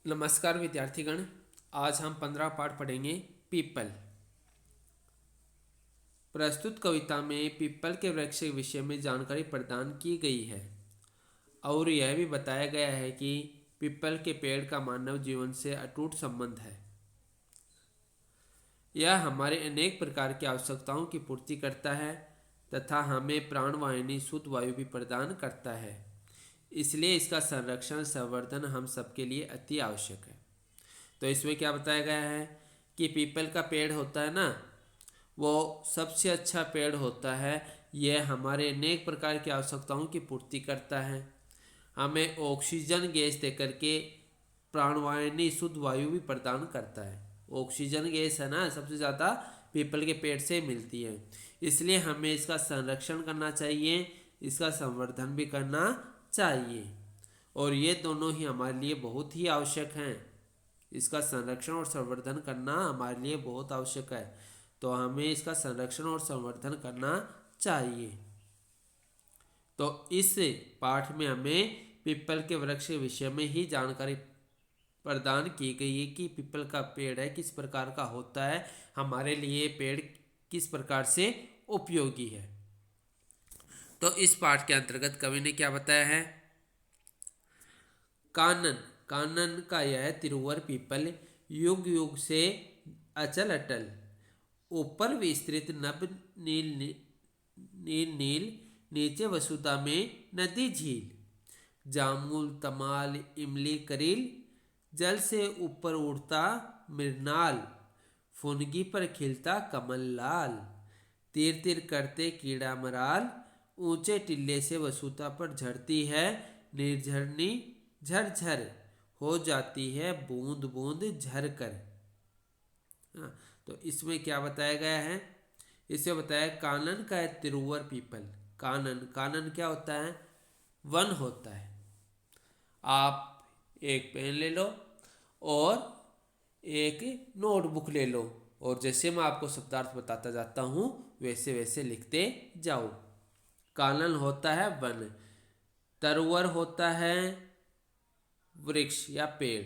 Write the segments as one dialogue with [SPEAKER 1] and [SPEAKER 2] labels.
[SPEAKER 1] नमस्कार विद्यार्थीगण। आज हम 15 पाठ पढ़ेंगे पीपल। प्रस्तुत कविता में पीपल के वृक्ष के विषय में जानकारी प्रदान की गई है और यह भी बताया गया है कि पीपल के पेड़ का मानव जीवन से अटूट संबंध है। यह हमारे अनेक प्रकार की आवश्यकताओं की पूर्ति करता है तथा हमें प्राणवाहिनी शुद्ध वायु भी प्रदान करता है। इसलिए इसका संरक्षण संवर्धन हम सबके लिए अति आवश्यक है। तो इसमें क्या बताया गया है कि पीपल का पेड़ होता है ना, वो सबसे अच्छा पेड़ होता है। यह हमारे अनेक प्रकार की आवश्यकताओं की पूर्ति करता है, हमें ऑक्सीजन गैस देकर के प्राणवाहिनी शुद्ध वायु भी प्रदान करता है। ऑक्सीजन गैस है ना, सबसे ज़्यादा पीपल के पेड़ से मिलती है। इसलिए हमें इसका संरक्षण करना चाहिए, इसका संवर्धन भी करना चाहिए और ये दोनों ही हमारे लिए बहुत ही आवश्यक हैं। इसका संरक्षण और संवर्धन करना हमारे लिए बहुत आवश्यक है, तो हमें इसका संरक्षण और संवर्धन करना चाहिए। तो इस पाठ में हमें पीपल के वृक्ष के विषय में ही जानकारी प्रदान की गई है कि पीपल का पेड़ है किस प्रकार का होता है, हमारे लिए पेड़ किस प्रकार से उपयोगी है। तो इस पाठ के अंतर्गत कवि ने क्या बताया है? कानन कानन का यह तिरुवर पीपल युग युग से अचल अटल, ऊपर विस्तृत नभ नील नील नीचे वसुधा में नदी झील, जामुल तमाल इमली करील, जल से ऊपर उड़ता मृणाल, फुनगी पर खिलता कमल लाल, तीर तीर करते कीड़ा मराल, ऊंचे टिल्ले से वसुधा पर झड़ती है निर्झरनी झरझर, हो जाती है बूंद बूंद झर कर। तो इसमें क्या बताया गया है? इसमें बताया कानन का है तिरुवर पीपल। कानन कानन क्या होता है? वन होता है। आप एक पेन ले लो और एक नोटबुक ले लो और जैसे मैं आपको शब्दार्थ बताता जाता हूँ वैसे वैसे लिखते जाओ। कानन होता है वन, तरुवर होता है वृक्ष या पेड़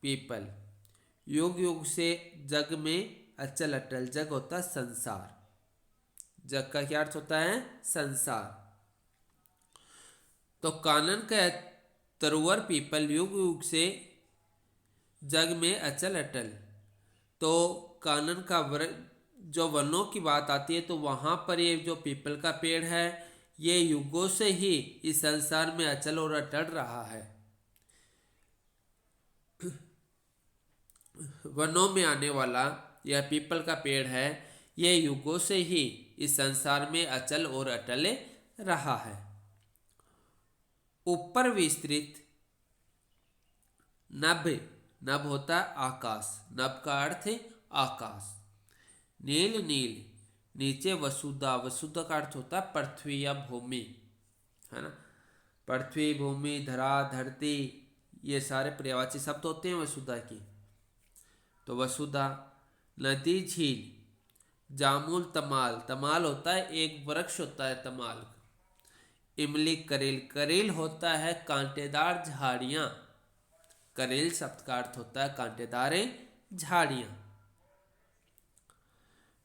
[SPEAKER 1] पीपल, युग युग से जग में अचल अटल, जग होता है संसार, जग का क्या अर्थ होता है? संसार। तो कानन का तरुवर पीपल युग युग से जग में अचल अटल। तो कानन का जो वनों की बात आती है तो वहाँ पर ये जो पीपल का पेड़ है ये युगों से ही इस संसार में अचल और अटल रहा है। वनों में आने वाला यह पीपल का पेड़ है, ये युगों से ही इस संसार में अचल और अटल रहा है। ऊपर विस्तृत नभ, नभ होता है आकाश, नभ का अर्थ है आकाश। नील नील नीचे वसुधा, वसुधा का अर्थ होता है पृथ्वी या भूमि, है ना। पृथ्वी भूमि धरा धरती ये सारे पर्यायवाची शब्द होते हैं वसुधा की। तो वसुधा, नदी झील, जामुल तमाल, तमाल होता है एक वृक्ष होता है तमाल, इमली करेल, करेल होता है कांटेदार झाड़ियाँ, करेल शब्द का अर्थ होता है कांटेदार झाड़ियाँ।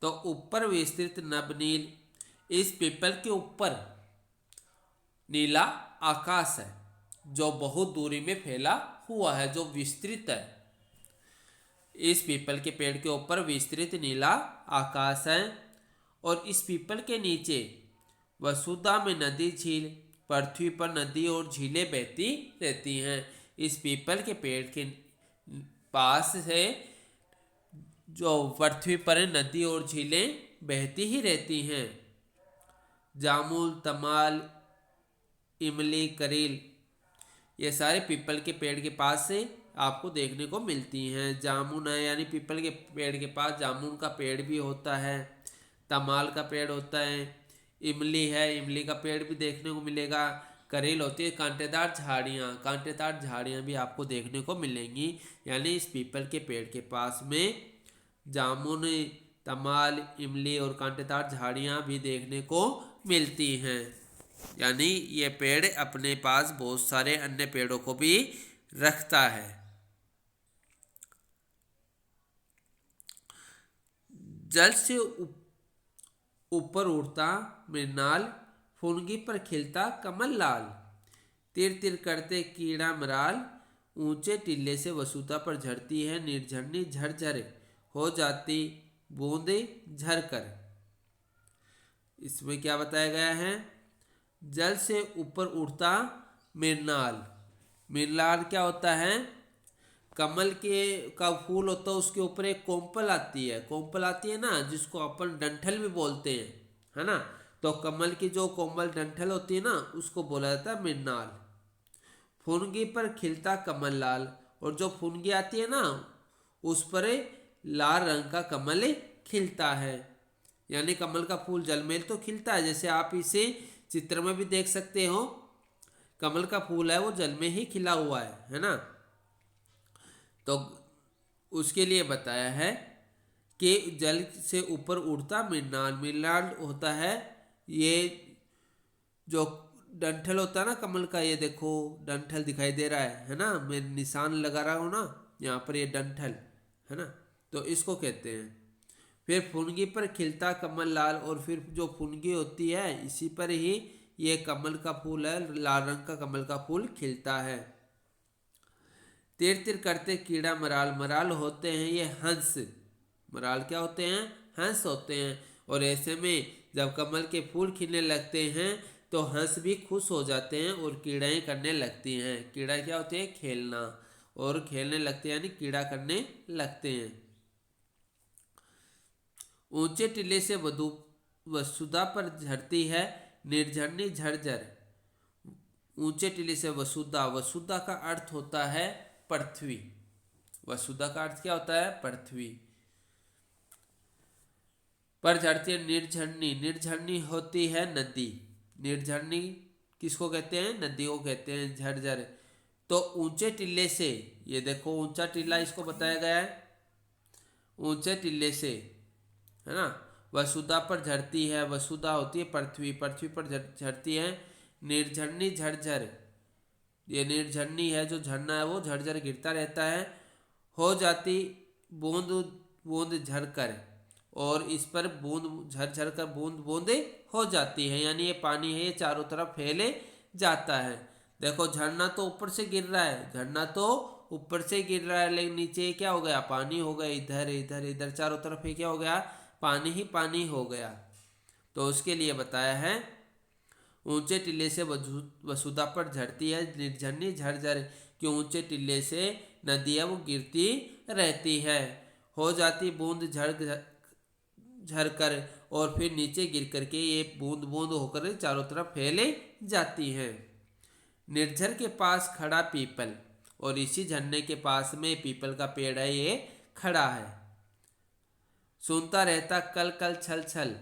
[SPEAKER 1] तो ऊपर विस्तृत नवनील, इस पीपल के ऊपर नीला आकाश है जो बहुत दूरी में फैला हुआ है, जो विस्तृत है। इस पीपल के पेड़ के ऊपर विस्तृत नीला आकाश है और इस पीपल के नीचे वसुधा में नदी झील, पृथ्वी पर नदी और झीलें बहती रहती हैं। इस पीपल के पेड़ के पास है जो पृथ्वी पर नदी और झीलें बहती ही रहती हैं। जामुल तमाल इमली करील ये सारे पीपल के पेड़ के पास से आपको देखने को मिलती हैं। जामुन है यानी पीपल के पेड़ के पास जामुन का पेड़ भी होता है, तमाल का पेड़ होता है, इमली है, इमली का पेड़ भी देखने को मिलेगा, करेल होती है कांटेदार झाड़ियाँ, कांटेदार झाड़ियाँ भी आपको देखने को मिलेंगी। यानी इस पीपल के पेड़ के पास में जामुन तमाल इमली और कांटेदार झाड़ियाँ भी देखने को मिलती हैं। यानी ये पेड़ अपने पास बहुत सारे अन्य पेड़ों को भी रखता है। जल से ऊपर उड़ता मृणाल, फुनगी पर खिलता कमल लाल। तिर तिर करते कीड़ा मराल, ऊंचे टिल्ले से वसुधा पर झड़ती है, निर्झरनी झरझर हो जाती बूंदे झरकर। इसमें क्या बताया गया है? जल से ऊपर उड़ता मृणाल। मृणाल क्या होता है? कमल के का फूल होता है, उसके ऊपर एक कोंपल आती है, कोंपल आती है ना, जिसको अपन डंठल भी बोलते हैं, है ना। तो कमल की जो कोमल डंठल होती है ना, उसको बोला जाता है मृणाल। फुनगी पर खिलता कमल लाल, और जो फुनगी आती है ना, उस पर लाल रंग का कमल खिलता है। यानी कमल का फूल जल में तो खिलता है, जैसे आप इसे चित्र में भी देख सकते हो, कमल का फूल है वो जल में ही खिला हुआ है ना। तो उसके लिए बताया है कि जल से ऊपर उड़ता मृणाल। मृणाल होता है ये जो डंठल होता है ना कमल का, ये देखो डंठल दिखाई दे रहा है ना, मैं निशान लगा रहा हूँ ना यहाँ पर, ये डंठल है ना, तो इसको कहते हैं। फिर फुनगी पर खिलता कमल लाल, और फिर जो फुनगी होती है इसी पर ही ये कमल का फूल है, लाल रंग का कमल का फूल खिलता है। तिर तिर करते कीड़ा मराल, मराल होते हैं ये हंस। मराल क्या होते हैं? हंस होते हैं। और ऐसे में जब कमल के फूल खिलने लगते हैं तो हंस भी खुश हो जाते हैं और कीड़ाएं करने लगती हैं। कीड़ा क्या होते हैं? खेलना, और खेलने लगते हैं यानी कीड़ा करने लगते हैं। ऊंचे टिले से वसुधा पर झरती है, निर्झरनी झरझर। ऊंचे टिले से वसुधा, वसुधा का अर्थ होता है पृथ्वी। वसुधा का अर्थ क्या होता है? पृथ्वी। पर झरती है निर्झरनी, निर्झरनी होती है नदी। निर्झरनी किसको कहते हैं? नदी को कहते हैं झरझर। तो ऊंचे टिल्ले से, ये देखो ऊंचा टिल्ला इसको बताया गया है, ऊंचे टिल्ले से, है ना। वसुधा पर झरती है, वसुधा होती है पृथ्वी, पृथ्वी पर झरती है निर्झरनी झरझर। ये निर्झरनी है, जो झरना है वो झरझर गिरता रहता है। हो जाती बूंद बूंद झरकर, और इस पर बूंद झरझर कर बूंद बूंदे हो जाती है, यानी ये पानी है ये चारों तरफ फैले जाता है। देखो झरना तो ऊपर से गिर रहा है, झरना तो ऊपर से गिर रहा है, लेकिन नीचे क्या हो गया? पानी हो गया। इधर इधर इधर चारों तरफ ये क्या हो गया? पानी ही पानी हो गया। तो उसके लिए बताया है ऊंचे टिल्ले से वसुधा पर झरती है निर्झरनी झरझर, कि ऊंचे टिल्ले से नदी है वो गिरती रहती है। हो जाती बूंद झड़ झर कर, और फिर नीचे गिर करके ये बूंद बूंद होकर चारों तरफ फैले जाती है। निर्झर के पास खड़ा पीपल, और इसी झरने के पास में पीपल का पेड़ है ये खड़ा है। सुनता रहता कल कल छल छल।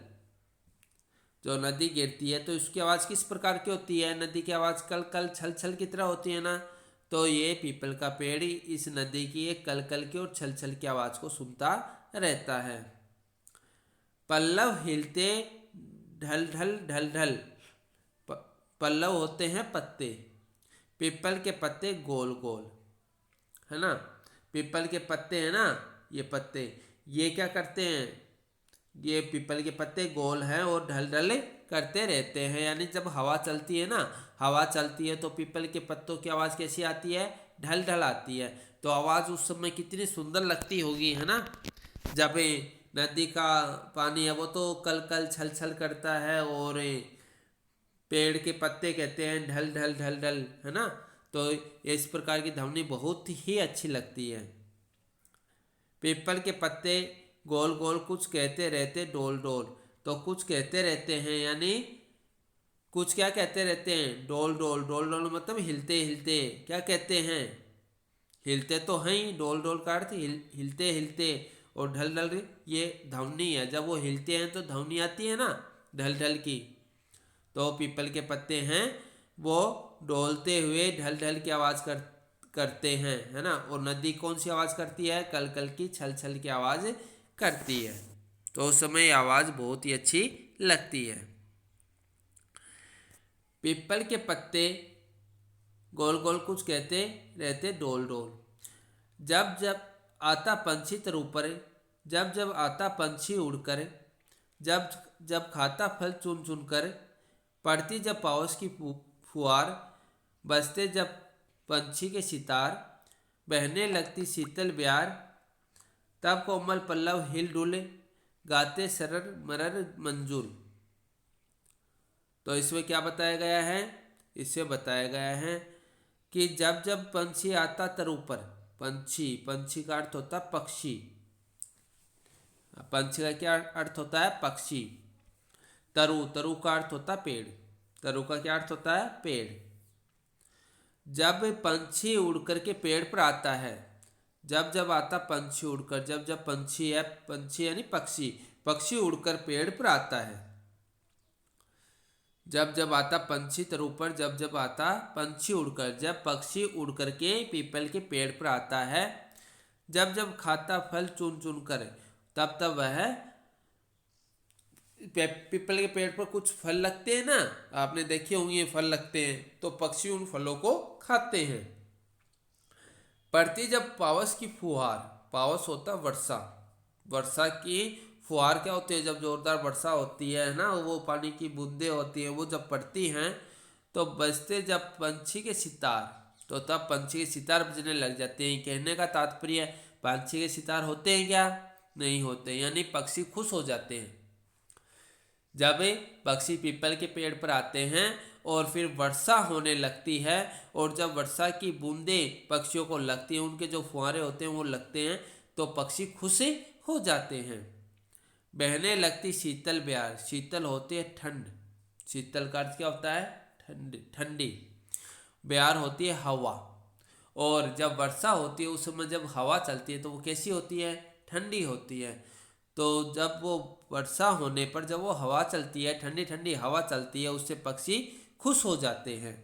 [SPEAKER 1] जो नदी गिरती है तो इसकी आवाज़ किस प्रकार की होती है? नदी की आवाज़ कल कल छल छल की तरह होती है ना। तो ये पीपल का पेड़ इस नदी की एक कल कल की और छल छल की आवाज़ को सुनता रहता है। पल्लव हिलते ढल ढल ढल ढल। पल्लव होते हैं पत्ते, पीपल के पत्ते गोल गोल, है ना। पीपल के पत्ते हैं ना, ये पत्ते ये क्या करते हैं? ये पीपल के पत्ते गोल हैं और ढल ढल करते रहते हैं। यानी जब हवा चलती है ना, हवा चलती है तो पीपल के पत्तों की आवाज़ कैसी आती है? ढल ढल आती है। तो आवाज़ उस समय कितनी सुंदर लगती होगी, है ना। जब नदी का पानी है वो तो कल कल छल छल करता है, और पेड़ के पत्ते कहते हैं ढल ढल ढल ढल, है ना। तो इस प्रकार की ध्वनि बहुत ही अच्छी लगती है। पीपल के पत्ते गोल गोल कुछ कहते रहते डोल डोल। तो कुछ कहते रहते हैं, यानी कुछ क्या कहते रहते हैं? डोल डोल। डोल डोल मतलब हिलते हिलते। क्या कहते हैं? हिलते तो हैं ही, डोल डोल का अर्थ हिलते हिलते, और ढल ढल ये ध्वनि है। जब वो हिलते हैं तो ध्वनि आती है ना ढल ढल की। तो पीपल के पत्ते हैं वो डोलते हुए ढल ढल की आवाज़ करते हैं, है ना। और नदी कौन सी आवाज़ करती है? कल कल की छल छल की आवाज़ करती है। तो उस समय आवाज़ बहुत ही अच्छी लगती है। पीपल के पत्ते गोल गोल कुछ कहते रहते डोल डोल। जब जब आता पंछी तर ऊपर, जब जब आता पंछी उड़कर, जब जब खाता फल चुन चुन कर, पड़ती जब पावस की फुहार, बजते जब पंछी के सितार, बहने लगती शीतल ब्यार, तब कोमल पल्लव हिल डुल, गाते सरर मरर मंजुल। तो इसमें क्या बताया गया है? इसमें बताया गया है कि जब जब पंछी आता तर ऊपर, पंछी, पंछी का अर्थ होता है पक्षी, पंछी का क्या अर्थ होता है? पक्षी। तरु, तरु का अर्थ होता है पेड़, तरु का क्या अर्थ होता है? पेड़। जब पंछी उड़कर के पेड़ पर आता है, जब जब आता पंछी उड़कर, जब जब पंछी है, पंछी यानी पक्षी, पक्षी उड़कर पेड़ पर आता है। जब जब आता पंछी तर ऊपर, जब जब आता पंछी उड़कर, जब पक्षी उड़कर के पीपल के पेड़ पर आता है, जब जब खाता फल चुन चुन कर, तब तब वह पीपल के पेड़ पर कुछ फल लगते हैं ना, आपने देखे होंगे फल लगते हैं, तो पक्षी उन फलों को खाते हैं। पड़ती जब पावस की फुहार, पावस होता वर्षा, वर्षा की फुहार क्या होती है? जब जोरदार वर्षा होती है ना, वो पानी की बूंदें होती हैं, वो जब पड़ती हैं तो बजते जब पंछी के सितार, तो तब पंछी के सितार बजने लग जाते हैं। कहने का तात्पर्य पंछी के सितार होते हैं क्या? नहीं होते, यानी पक्षी खुश हो जाते हैं। जब पक्षी पीपल के पेड़ पर आते हैं और फिर वर्षा होने लगती है, और जब वर्षा की बूंदें पक्षियों को लगती हैं, उनके जो फुहारे होते हैं वो लगते हैं, तो पक्षी खुश हो जाते हैं। बहने लगती शीतल ब्यार, शीतल होती है ठंड, शीतल का अर्थ क्या होता है? ठंडी, ठंडी। ब्यार होती है हवा, और जब वर्षा होती है उस समय जब हवा चलती है तो वो कैसी होती है? ठंडी होती है। तो जब वो वर्षा होने पर जब वो हवा चलती है, ठंडी ठंडी हवा चलती है, उससे पक्षी खुश हो जाते हैं।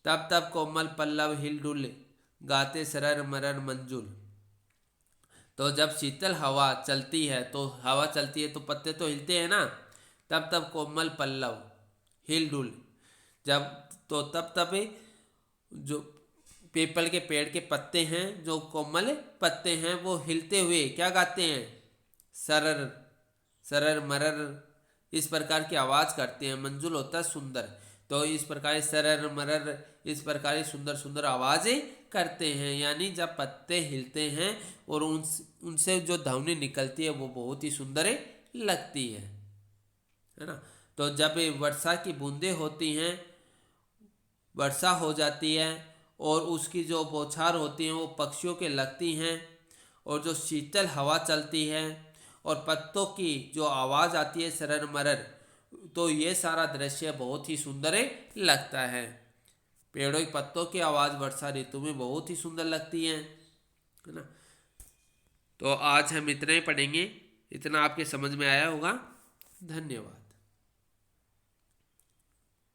[SPEAKER 1] तब तब कोमल पल्लव हिल डुल, गाते सरर मरर मंजुल। तो जब शीतल हवा चलती है, तो हवा चलती है तो पत्ते तो हिलते हैं ना, तब तब कोमल पल्लव हिल डुल, जब तो तब तब जो पीपल के पेड़ के पत्ते हैं, जो कोमल पत्ते हैं, वो हिलते हुए क्या गाते हैं? सरर, सरर मरर, इस प्रकार की आवाज़ करते हैं। मंजुल होता है सुंदर, तो इस प्रकार सरर मरर, इस प्रकार सुंदर सुंदर आवाज़ें करते हैं। यानी जब पत्ते हिलते हैं और उनसे जो ध्वनि निकलती है वो बहुत ही सुंदर लगती है ना। तो जब वर्षा की बूंदें होती हैं, वर्षा हो जाती है और उसकी जो बौछार होती हैं वो पक्षियों के लगती हैं, और जो शीतल हवा चलती है और पत्तों की जो आवाज़ आती है सरर मरर, तो ये सारा दृश्य बहुत ही सुंदर लगता है। पेड़ों के पत्तों की आवाज़ वर्षा ऋतु में बहुत ही सुंदर लगती है ना। तो आज हम इतना ही पढ़ेंगे, इतना आपके समझ में आया होगा। धन्यवाद।